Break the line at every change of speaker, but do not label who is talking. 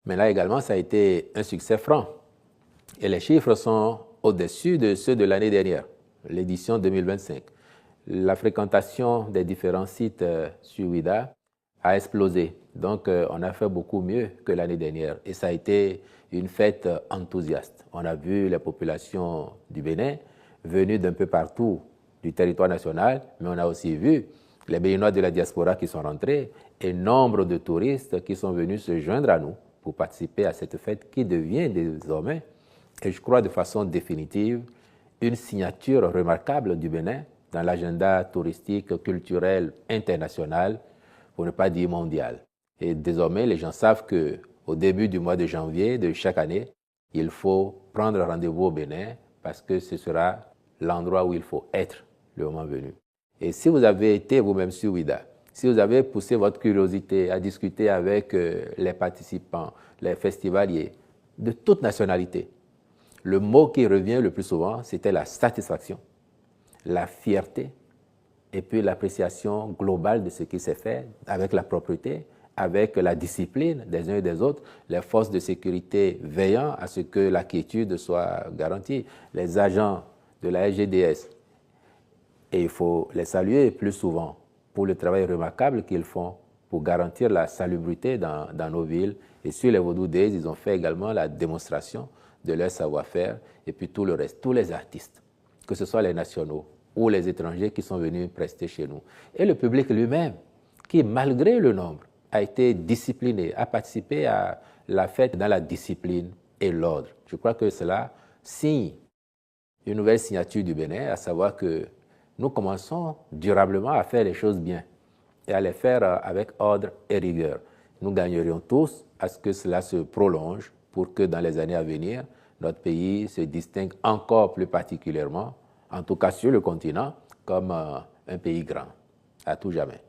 Mais là également, ça a été un succès franc. Et les chiffres sont au-dessus de ceux de l'année dernière, l'édition 2025. La fréquentation des différents sites sur Ouida a explosé. Donc, on a fait beaucoup mieux que l'année dernière. Et ça a été une fête enthousiaste. On a vu les populations du Bénin venues d'un peu partout du territoire national, mais on a aussi vu les Béninois de la diaspora qui sont rentrés et nombre de touristes qui sont venus se joindre à nous pour participer à cette fête qui devient désormais, et je crois de façon définitive, une signature remarquable du Bénin dans l'agenda touristique, culturel, international, pour ne pas dire mondial. Et désormais, les gens savent qu'au début du mois de janvier de chaque année, il faut prendre rendez-vous au Bénin parce que ce sera l'endroit où il faut être le moment venu. Et si vous avez été vous-même sur Ouida, si vous avez poussé votre curiosité à discuter avec les participants, les festivaliers, de toute nationalité, le mot qui revient le plus souvent, c'était la satisfaction, la fierté et puis l'appréciation globale de ce qui s'est fait avec la propreté, avec la discipline des uns et des autres, les forces de sécurité veillant à ce que la quiétude soit garantie, les agents de la SGDS. Et il faut les saluer plus souvent pour le travail remarquable qu'ils font pour garantir la salubrité dans nos villes. Et sur les Vodou Days, ils ont fait également la démonstration de leur savoir-faire et puis tout le reste, tous les artistes, que ce soit les nationaux ou les étrangers qui sont venus prester chez nous. Et le public lui-même, qui malgré le nombre, a été discipliné, a participé à la fête dans la discipline et l'ordre. Je crois que cela signe une nouvelle signature du Bénin, à savoir que nous commençons durablement à faire les choses bien et à les faire avec ordre et rigueur. Nous gagnerions tous à ce que cela se prolonge pour que dans les années à venir, notre pays se distingue encore plus particulièrement, en tout cas sur le continent, comme un pays grand, à tout jamais.